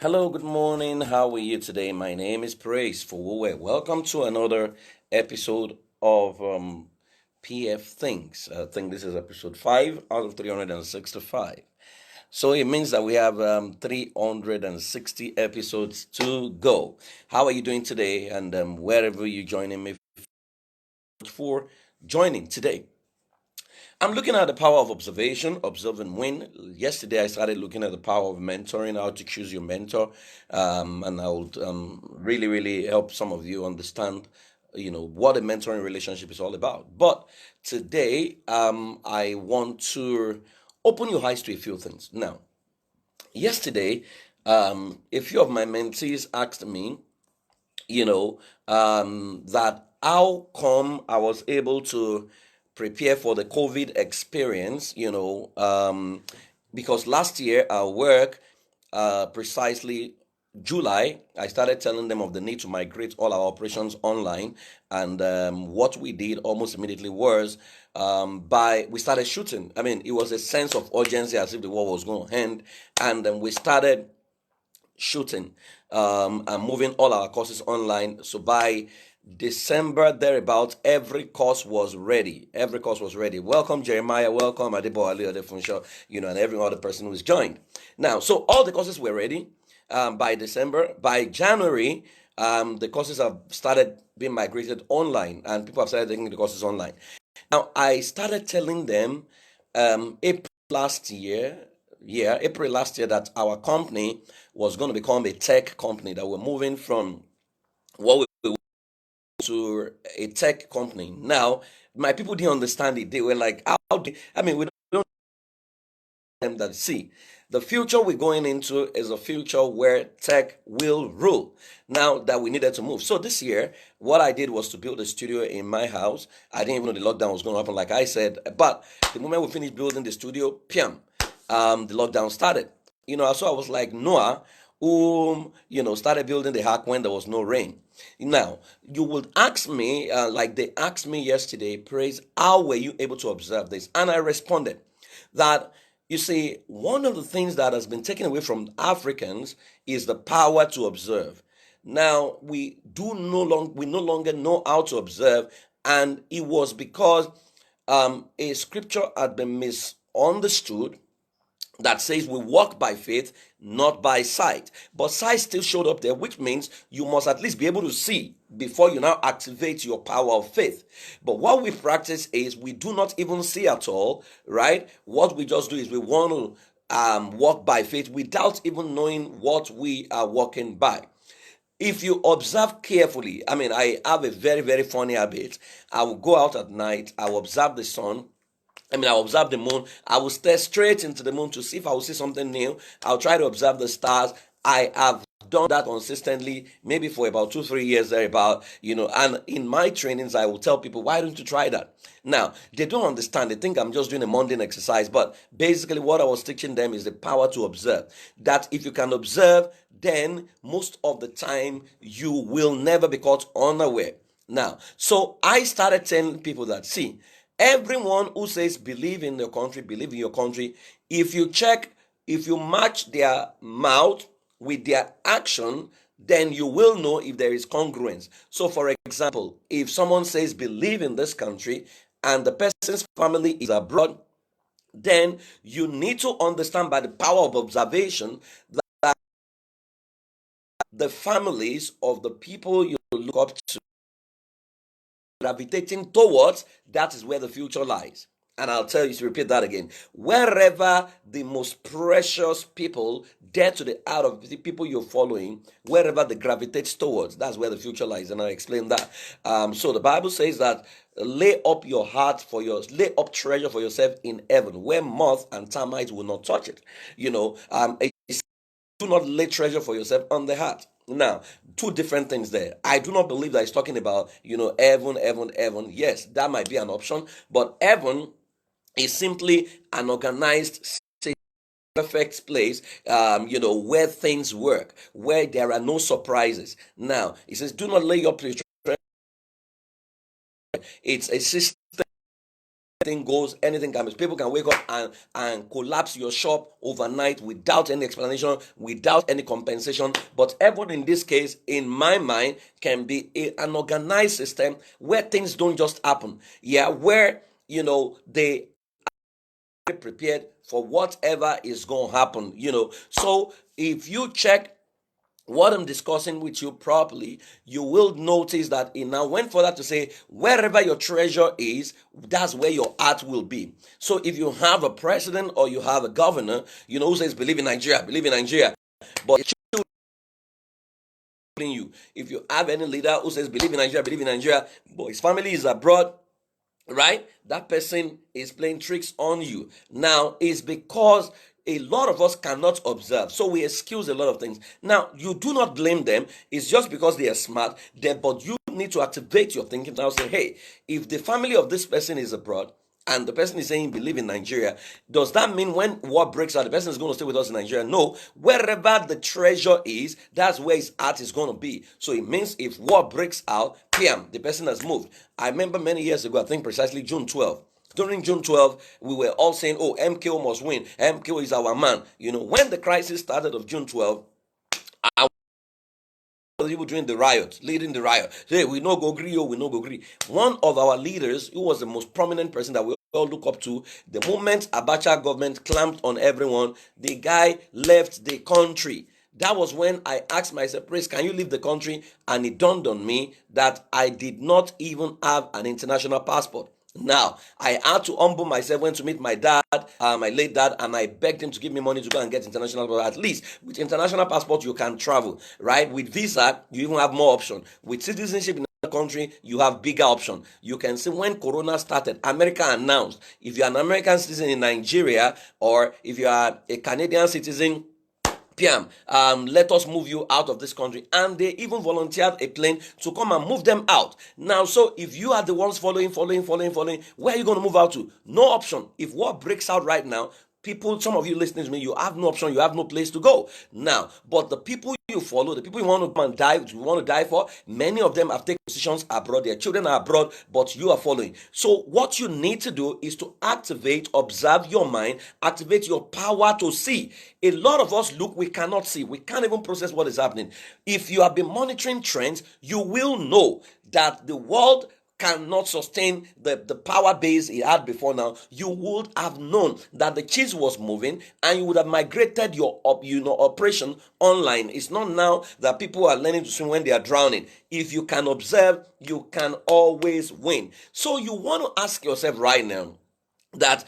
Hello, good morning. How are you today? My name is Praise for Welcome to another episode of PFthinks. I think this is episode 5 out of 365. So it means that we have 360 episodes to go. How are you doing today? And wherever you're joining me for joining today. I'm looking at the power of observation, observe and win. Yesterday, I started looking at the power of mentoring, how to choose your mentor, and I would really help some of you understand, what a mentoring relationship is all about. But today, I want to open your eyes to a few things. Now, yesterday, a few of my mentees asked me, that how come I was able to prepare for the COVID experience, because last year our work, precisely July, I started telling them of the need to migrate all our operations online. And what we did almost immediately was by we started shooting. I mean, it was a sense of urgency as if the war was going to end. And then we started shooting and moving all our courses online. So by December thereabout, every course was ready. Every course was ready. Welcome Jeremiah, welcome Adebo Ali Adefunsho, and every other person who's joined. Now, so all the courses were ready by December. By January, the courses have started being migrated online, and people have started taking the courses online. Now, I started telling them April last year, April last year, that our company was going to become a tech company, that we're moving from what we were to a tech company. Now, my people didn't understand it. They were like, how do, I mean, we don't them that see the future we're going into is a future where tech will rule. Now that we needed to move, so this year what I did was to build a studio in my house. I didn't even know the lockdown was going to happen, like I said, but the moment we finished building the studio, piam, the lockdown started. So I was like Noah, who started building the ark when there was no rain. Now you would ask me, like they asked me yesterday, Praise, how were you able to observe this? And I responded that, you see, one of the things that has been taken away from Africans is the power to observe. Now we no longer know how to observe, and it was because a scripture had been misunderstood that says we walk by faith, not by sight. But sight still showed up there, which means you must at least be able to see before you now activate your power of faith. But what we practice is we do not even see at all, right? What we just do is we want to walk by faith without even knowing what we are walking by. If you observe carefully, I mean, I have a very funny habit. I will go out at night, I will observe the sun. I'll observe the moon. I will stare straight into the moon to see if I will see something new. I'll try to observe the stars. I have done that consistently, maybe for about 2, 3 years thereabout, and in my trainings, I will tell people, why don't you try that? Now, they don't understand. They think I'm just doing a mundane exercise, but basically what I was teaching them is the power to observe. That if you can observe, then most of the time you will never be caught unaware. Now, so I started telling people that, see, everyone who says believe in your country, believe in your country, if you match their mouth with their action, then you will know if there is congruence. So, for example, if someone says believe in this country and the person's family is abroad, then you need to understand by the power of observation that the families of the people you look up to gravitating towards, that is where the future lies. And I'll tell you to repeat that again. Wherever the most precious people, dear to the heart of the people you're following, wherever they gravitate towards, that's where the future lies. And I'll explain that. So the Bible says that lay up lay up treasure for yourself in heaven, where moth and termites will not touch it. Do not lay treasure for yourself on the heart. Now, two different things there. I do not believe that he's talking about, heaven. Yes, that might be an option, but heaven is simply an organized state, perfect place, where things work, where there are no surprises. Now, he says, do not lay up your treasure. It's a system anything goes, anything can be. People can wake up and collapse your shop overnight without any explanation, without any compensation. But heaven in this case, in my mind, can be an organized system where things don't just happen. Yeah, where they are prepared for whatever is going to happen. So if you check what I'm discussing with you properly, you will notice that it now went further to say, wherever your treasure is, that's where your heart will be. So if you have a president or you have a governor, who says, believe in Nigeria, but you. If you have any leader who says, believe in Nigeria, but his family is abroad, right? That person is playing tricks on you. Now, it's because a lot of us cannot observe, so we excuse a lot of things. Now, you do not blame them. It's just because they are smart, but you need to activate your thinking now. Say, hey, if the family of this person is abroad and the person is saying believe in Nigeria, does that mean when war breaks out, the person is going to stay with us in Nigeria? No. Wherever the treasure is, that's where his heart is going to be. So it means if war breaks out, bam, the person has moved. I remember many years ago, I think precisely June 12th. During June 12th, we were all saying, oh, MKO must win. MKO is our man. When the crisis started of June 12th, I people during the riot, leading the riot. Hey, we no go agree, we no go agree. One of our leaders, who was the most prominent person that we all look up to, the moment Abacha government clamped on everyone, the guy left the country. That was when I asked myself, Praise, can you leave the country? And it dawned on me that I did not even have an international passport. Now, I had to humble myself, went to meet my dad, my late dad, and I begged him to give me money to go and get international passport. At least with international passport, you can travel, right? With visa, you even have more option. With citizenship in another country, you have bigger option. You can see when Corona started, America announced, if you're an American citizen in Nigeria, or if you are a Canadian citizen, PM, let us move you out of this country. And they even volunteered a plane to come and move them out. Now, so if you are the ones following, where are you going to move out to? No option. If war breaks out right now, people, some of you listening to me, you have no option, you have no place to go. Now, but the people you follow, the people you want to come and die, you want to die for, many of them have taken positions abroad, their children are abroad, but you are following. So what you need to do is to activate, observe your mind, activate your power to see. A lot of us look, we cannot see, we can't even process what is happening. If you have been monitoring trends, you will know that the world cannot sustain the power base it had before now. You would have known that the cheese was moving and you would have migrated your operation online. It's not now that people are learning to swim when they are drowning. If you can observe, you can always win. So you want to ask yourself right now that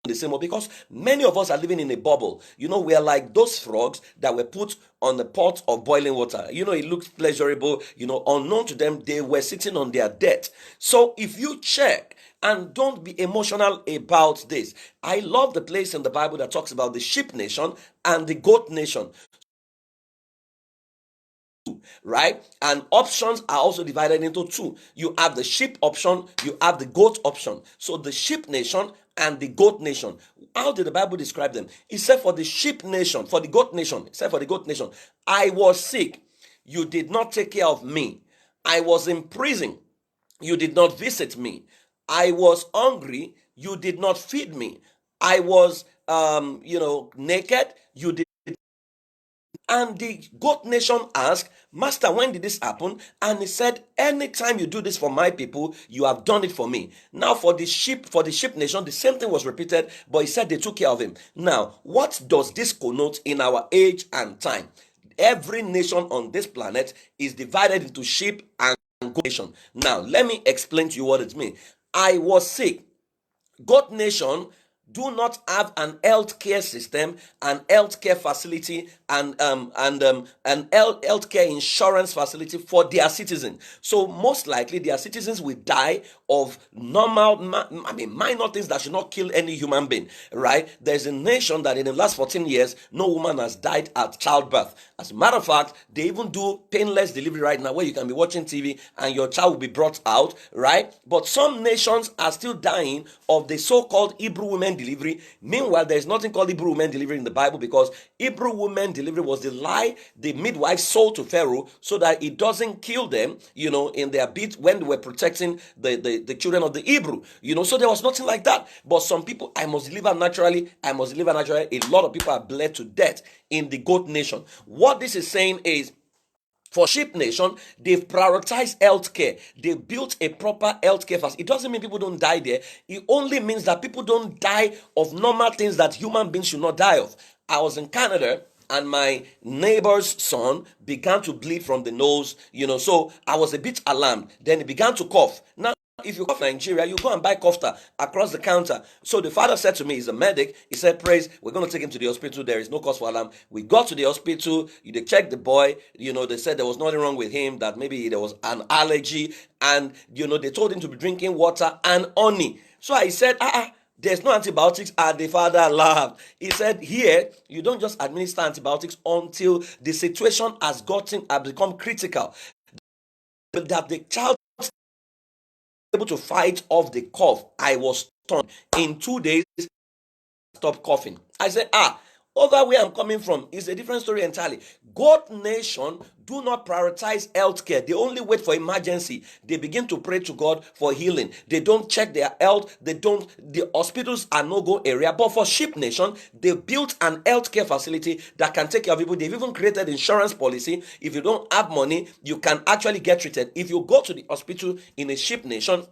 the same way, because many of us are living in a bubble. We are like those frogs that were put on the pot of boiling water. It looks pleasurable. Unknown to them, they were sitting on their debt. So if you check, and don't be emotional about this. I love the place in the Bible that talks about the sheep nation and the goat nation. Right? And options are also divided into two. You have the sheep option, you have the goat option. So the sheep nation and the goat nation. How did the Bible describe them? It said for the sheep nation, for the goat nation, it said for the goat nation, I was sick, you did not take care of me. I was in prison, you did not visit me. I was hungry, you did not feed me. I was naked, you did. And the goat nation asked, Master, when did this happen? And he said, anytime you do this for my people, you have done it for me. Now for the sheep nation, the same thing was repeated, but he said they took care of him. Now, what does this connote in our age and time? Every nation on this planet is divided into sheep and goat nation. Now, let me explain to you what it means. I was sick. Goat nation do not have an healthcare system, an healthcare facility, and an healthcare insurance facility for their citizens. So most likely their citizens will die of minor things that should not kill any human being, right? There's a nation that in the last 14 years, no woman has died at childbirth. As a matter of fact, they even do painless delivery right now, where you can be watching TV and your child will be brought out, right? But some nations are still dying of the so-called Hebrew women delivery. Meanwhile, there's nothing called Hebrew women delivery in the Bible, because Hebrew women delivery was the lie the midwife sold to Pharaoh so that it doesn't kill them, in their bit when they were protecting the children of the Hebrew. So there was nothing like that. But some people, I must deliver naturally, I must deliver naturally. A lot of people are bled to death in the goat nation. What this is saying is, for Sheep Nation, they've prioritized healthcare. They built a proper healthcare facility. It doesn't mean people don't die there. It only means that people don't die of normal things that human beings should not die of. I was in Canada, and my neighbor's son began to bleed from the nose, so I was a bit alarmed. Then he began to cough. Now, if you cough in Nigeria, you go and buy Kofta across the counter. So the father said to me, he's a medic, he said, Praise, we're going to take him to the hospital. There is no cause for alarm. We got to the hospital, they checked the boy, they said there was nothing wrong with him, that maybe there was an allergy, and, they told him to be drinking water and honey. So I said, there's no antibiotics, and the father laughed. He said, here, you don't just administer antibiotics until the situation has become critical, but that the child able to fight off the cough. I was stunned. In 2 days, stop coughing. I said, over where I'm coming from is a different story entirely. God nation do not prioritize healthcare. They only wait for emergency. They begin to pray to God for healing. They don't check their health. The hospitals are no-go area. But for Sheep Nation, they built an healthcare facility that can take care of people. They've even created insurance policy. If you don't have money, you can actually get treated. If you go to the hospital in a Sheep Nation,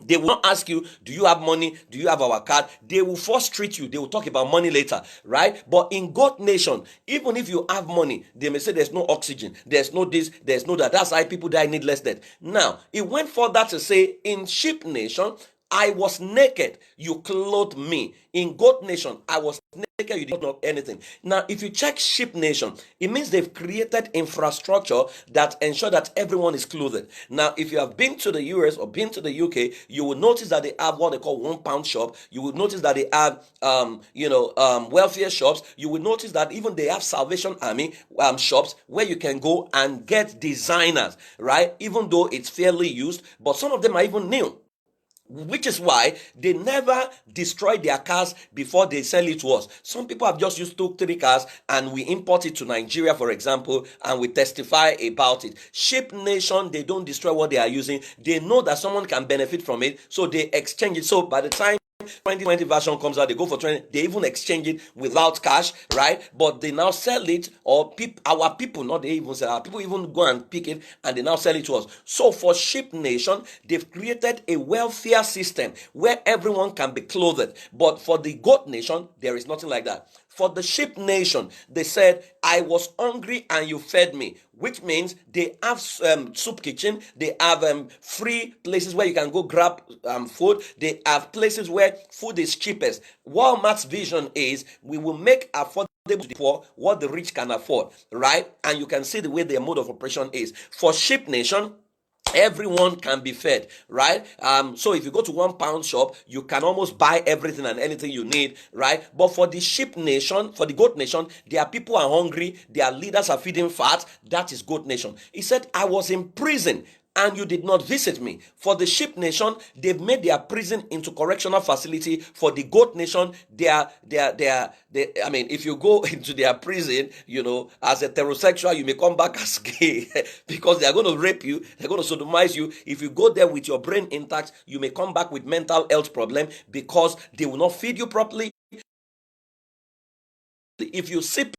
they will not ask you, do you have money? Do you have our card? They will first treat you. They will talk about money later, right? But in God nation, even if you have money, they may say there's no oxygen, there's no this, there's no that. That's why people die needless death. Now, it went further to say, in Sheep Nation, I was naked, you clothed me. In Goat Nation, I was naked, you did not know anything. Now, if you check Sheep Nation, it means they've created infrastructure that ensure that everyone is clothed. Now, if you have been to the US or been to the UK, you will notice that they have what they call £1 shop. You will notice that they have, welfare shops. You will notice that even they have Salvation Army shops where you can go and get designers, right? Even though it's fairly used, but some of them are even new. Which is why they never destroy their cars before they sell it to us. Some people have just used 2-3 cars and we import it to Nigeria, for example, and we testify about it. Sheep Nation, they don't destroy what they are using. They know that someone can benefit from it, so they exchange it. So by the time 2020 version comes out, they go for 20, they even exchange it without cash, right? But they now sell it, or our people, not they even sell, our people even go and pick it and they now sell it to us. So for Sheep Nation, they've created a welfare system where everyone can be clothed. But for the Goat Nation, there is nothing like that. For the Sheep Nation, they said, I was hungry and you fed me, which means they have soup kitchen, they have free places where you can go grab food, they have places where food is cheapest. Walmart's vision is, we will make affordable to the poor what the rich can afford, right? And you can see the way their mode of operation is. For Sheep Nation, everyone can be fed, right? So if you go to £1 shop, you can almost buy everything and anything you need, right? But for the Sheep Nation, for the Goat Nation, their people are hungry, their leaders are feeding fat. That is Goat Nation. He said, I was in prison and you did not visit me. For the Sheep Nation, they've made their prison into correctional facility. For the Goat Nation, if you go into their prison, as a heterosexual, you may come back as gay because they are going to rape you, they're going to sodomize you. If you go there with your brain intact, you may come back with mental health problem because they will not feed you properly. If you sip,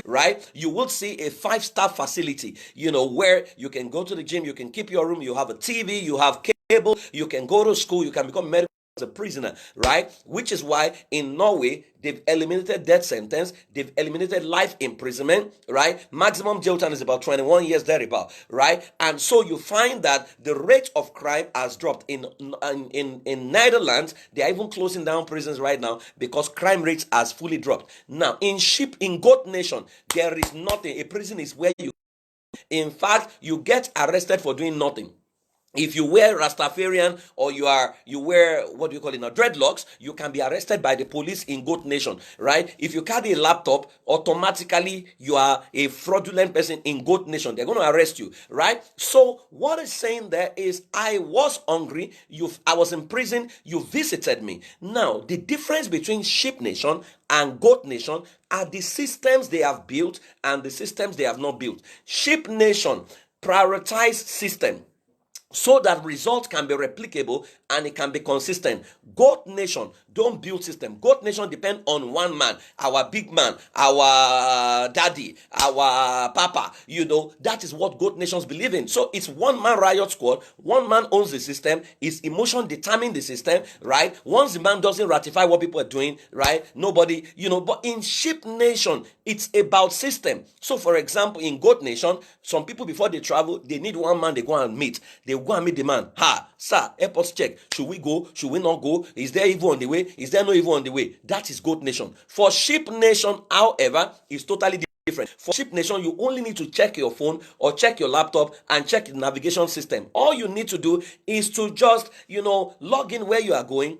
right, you will see a 5-star facility, where you can go to the gym, you can keep your room, you have a TV, you have cable, you can go to school, you can become medical as a prisoner, right? Which is why in Norway, they've eliminated death sentence, they've eliminated life imprisonment, right? Maximum jail time is about 21 years thereabout, right? And so you find that the rate of crime has dropped. In Netherlands, they are even closing down prisons right now because crime rates has fully dropped. Now, in Goat Nation, there is nothing. A prison is where in fact, you get arrested for doing nothing. If you wear Rastafarian, or you wear, what do you call it now, dreadlocks, you can be arrested by the police in Goat Nation, right? If you carry a laptop, automatically you are a fraudulent person in Goat Nation. They're going to arrest you, right? So what it's saying there is, I was hungry, I was in prison, you visited me. Now the difference between Sheep Nation and Goat Nation are the systems they have built and the systems they have not built. Sheep Nation prioritize system so that results can be replicable and it can be consistent. Goat Nation don't build system. Goat Nation depend on one man, our big man, our daddy, our papa. That is what Goat Nations believe in. So it's one man riot squad. One man owns the system. His emotion determine the system, right? Once the man doesn't ratify what people are doing, right? Nobody, but in Sheep Nation, it's about system. So for example, in Goat Nation, some people before they travel, they need one man they go and meet. They go and meet the man. Sir, airport check. Should we go? Should we not go? Is there evil on the way? Is there no evil on the way? That is Goat Nation. For Sheep Nation, however, is totally different. For Sheep Nation, you only need to check your phone or check your laptop and check the navigation system. All you need to do is to just, log in where you are going.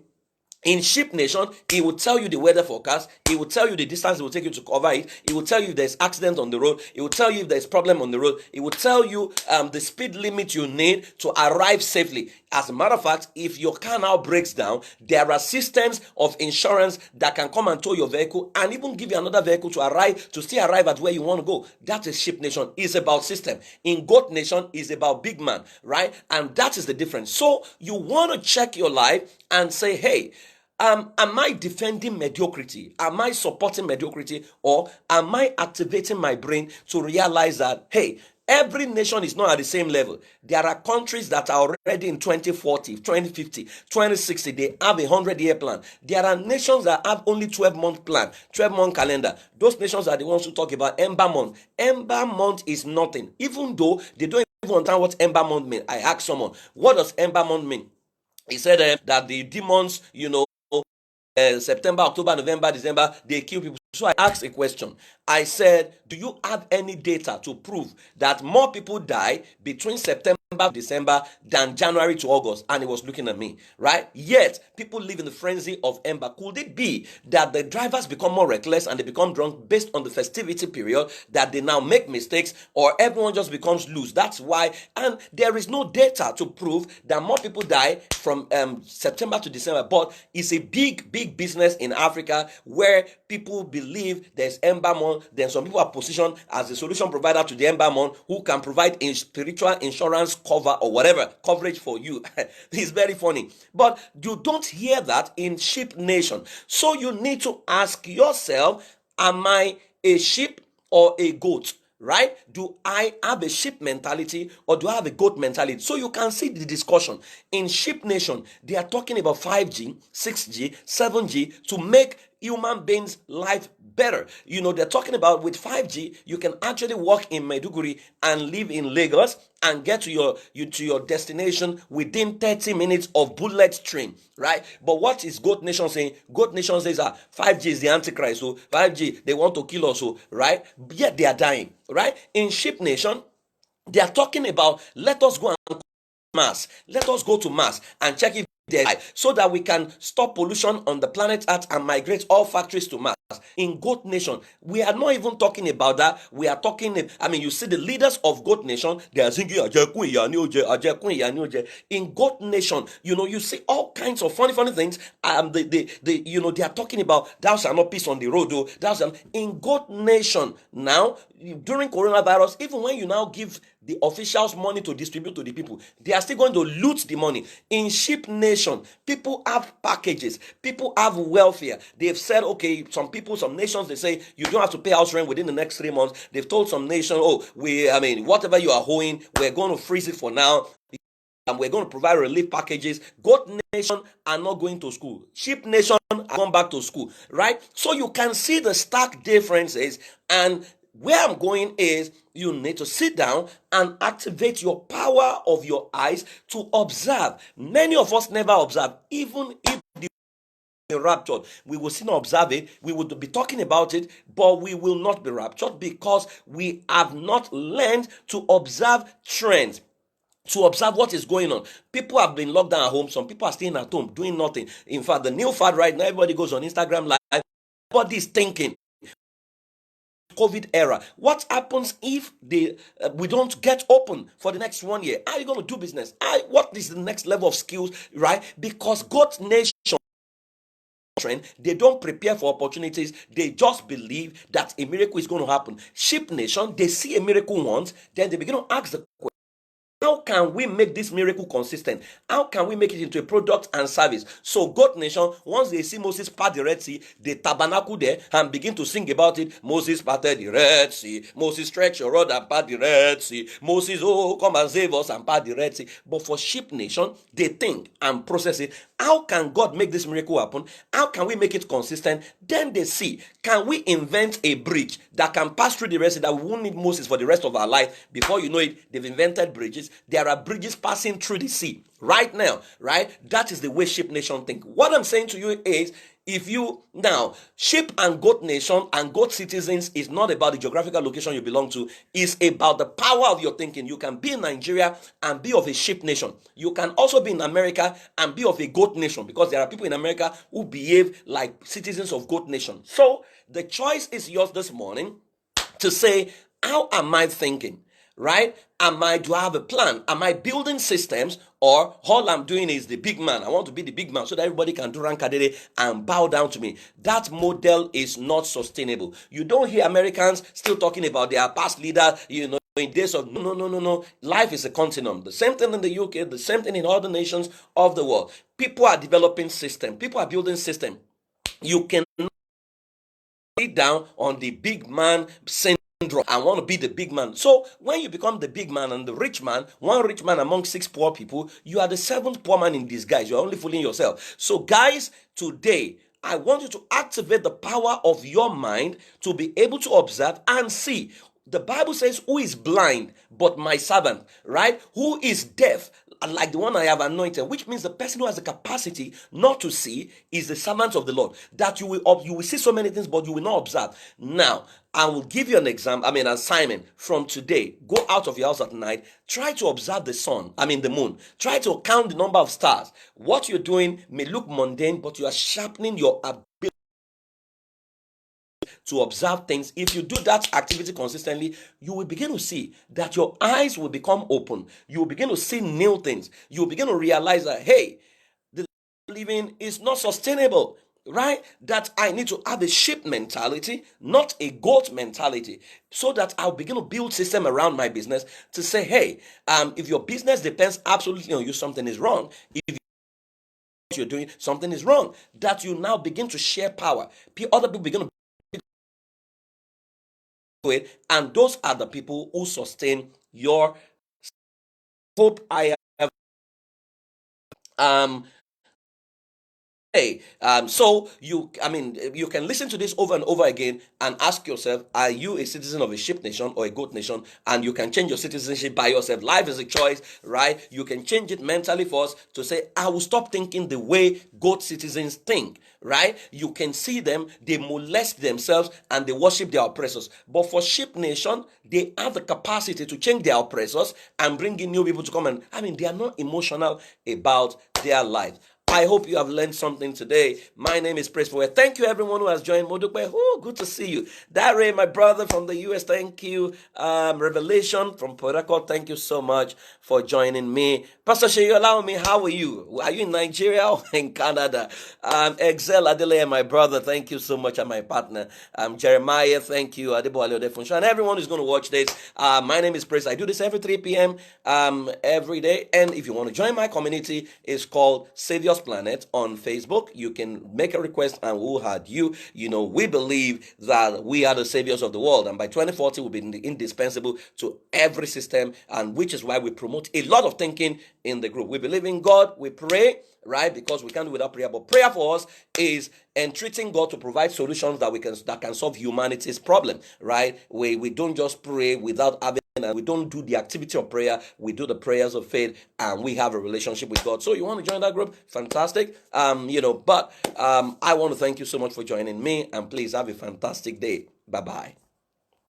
In Sheep Nation, it will tell you the weather forecast. It will tell you the distance it will take you to cover it. It will tell you if there's accident on the road. It will tell you if there's problem on the road. It will tell you the speed limit you need to arrive safely. As a matter of fact, if your car now breaks down, there are systems of insurance that can come and tow your vehicle and even give you another vehicle to still arrive at where you want to go. That is Sheep Nation. It's about system. In Goat Nation, is about big man, right? And that is the difference. So you want to check your life and say, hey, am I defending mediocrity? Am I supporting mediocrity? Or am I activating my brain to realize that, hey, every nation is not at the same level. There are countries that are already in 2040, 2050, 2060. They have a 100-year plan. There are nations that have only 12-month plan, 12-month calendar. Those nations are the ones who talk about Ember Month. Ember Month is nothing. Even though they don't even understand what Ember Month means. I asked someone, what does Ember Month mean? He said that the demons, September, October, November, December, they kill people. So I asked a question. I said, do you have any data to prove that more people die between September to December than January to August? And he was looking at me, right? Yet, people live in the frenzy of Ember. Could it be that the drivers become more reckless and they become drunk based on the festivity period, that they now make mistakes, or everyone just becomes loose? That's why. And there is no data to prove that more people die from September to December. But it's a big, big business in Africa where people believe there's Ember Month. Then some people are positioned as the solution provider to the Ember Month, who can provide a spiritual insurance cover or whatever coverage for you. It's very funny, but you don't hear that in Sheep Nation. So you need to ask yourself, am I a sheep or a goat? Right? Do I have a sheep mentality or do I have a goat mentality? So you can see the discussion. In Sheep Nation, they are talking about 5G, 6G, 7G to make human beings' life better. They're talking about with 5G, you can actually walk in Maiduguri and live in Lagos and get to your destination within 30 minutes of bullet train, right? But what is Goat Nation saying? Goat Nation says 5G is the Antichrist, so 5G, they want to kill us, so, right? Yet they are dying, right? In Sheep Nation, they are talking about, let us go and Mars. Let us go to Mars and check if there's life, so that we can stop pollution on the planet Earth and migrate all factories to Mars. In Goat Nation, we are not even talking about that. We are talking, you see the leaders of Goat Nation, they are singing in Goat Nation. You see all kinds of funny things. They are talking about thou shalt not piss on the road. In Goat Nation now, during coronavirus, even when you now give the officials money to distribute to the people, they are still going to loot the money. In Sheep Nation, people have packages, people have welfare. They've said, okay, some nations, they say you don't have to pay house rent within the next 3 months. They've told some nations, whatever you are owing, we're going to freeze it for now, and we're going to provide relief packages. Goat Nation are not going to school. Sheep Nation are going back to school, right? So you can see the stark differences. And where I'm going is, you need to sit down and activate your power of your eyes to observe. Many of us never observe. Even if the raptured, we will still not observe it. We would be talking about it, but we will not be raptured because we have not learned to observe trends. to observe what is going on. People have been locked down at home. Some people are staying at home doing nothing. In fact, the new fad right now, everybody goes on Instagram live. Everybody's thinking COVID era. What happens if we don't get open for the next 1 year? How are you going to do business? What is the next level of skills, right? Because God's nation, they don't prepare for opportunities. They just believe that a miracle is going to happen. Sheep nation, they see a miracle once, then they begin to ask the question, how can we make this miracle consistent? How can we make it into a product and service? So God nation, once they see Moses part the Red Sea, they tabernacle there and begin to sing about it. Moses parted the Red Sea. Moses stretch your rod and part the Red Sea. Moses, oh, come and save us and part the Red Sea. But for sheep nation, they think and process it. How can God make this miracle happen? How can we make it consistent? Then they see, can we invent a bridge that can pass through the Red Sea that we won't need Moses for the rest of our life? Before you know it, they've invented bridges. There are bridges passing through the sea right now, right? That is the way sheep nation think. What I'm saying to you is, if you now, sheep and goat nation and goat citizens is not about the geographical location you belong to, it's about the power of your thinking. You can be in Nigeria and be of a sheep nation. You can also be in America and be of a goat nation, because there are people in America who behave like citizens of goat nation. So the choice is yours this morning to say, how am I thinking? Right? Do I have a plan? Am I building systems, or all I'm doing is the big man? I want to be the big man so that everybody can do rankadede and bow down to me. That model is not sustainable. You don't hear Americans still talking about their past leader, in days of no. Life is a continuum. The same thing in the UK, the same thing in other nations of the world. People are developing system. People are building system. You can sit down on the big man syndrome. I want to be the big man. So when you become the big man and the rich man, one rich man among 6 poor people, you are the 7th poor man in disguise. You're only fooling yourself. So guys, today I want you to activate the power of your mind to be able to observe and see. The Bible says, who is blind but my servant, right? Who is deaf like the one I have anointed, which means the person who has the capacity not to see is the servant of the Lord. That you will see so many things, but you will not observe. Now, I will give you an assignment from today. Go out of your house at night. Try to observe the moon. Try to count the number of stars. What you're doing may look mundane, but you are sharpening your ability to observe things. If you do that activity consistently, you will begin to see that your eyes will become open. You will begin to see new things. You will begin to realize that, hey, the living is not sustainable, right? That I need to have a sheep mentality, not a goat mentality, so that I'll begin to build system around my business to say, hey, if your business depends absolutely on you, something is wrong. If you're doing something is wrong, that you now begin to share power. Other people begin to it, and those are the people who sustain your hope. I have so you can listen to this over and over again and ask yourself, are you a citizen of a sheep nation or a goat nation? And you can change your citizenship by yourself. Life is a choice, right? You can change it mentally first to say, I will stop thinking the way goat citizens think, right? You can see them, they molest themselves and they worship their oppressors. But for sheep nation, they have the capacity to change their oppressors and bring in new people to come and they are not emotional about their life. I hope you have learned something today. My name is Praise for. Thank you, everyone who has joined Modukwe. Oh, good to see you. Dare, my brother from the US, thank you. Revelation from Port Harcourt, thank you so much for joining me. Pastor Sheyi, allow me, how are you? Are you in Nigeria or in Canada? Excel Adele, my brother, thank you so much, and my partner. Jeremiah, thank you. Adebo Adefunsho, and everyone who's going to watch this. My name is Praise. I do this every 3 p.m. Every day. And if you want to join my community, it's called Savior's Planet on Facebook. You can make a request and we'll add you. We believe that we are the saviors of the world, and by 2040 we'll be indispensable to every system, and which is why we promote a lot of thinking in the group. We believe in God, we pray, right? Because we can't do without prayer. But prayer for us is entreating God to provide solutions that can solve humanity's problem, right? We don't just pray without having, and we don't do the activity of prayer. We do the prayers of faith, and we have a relationship with God. So you want to join that group? Fantastic. I want to thank you so much for joining me, and please have a fantastic day. Bye-bye.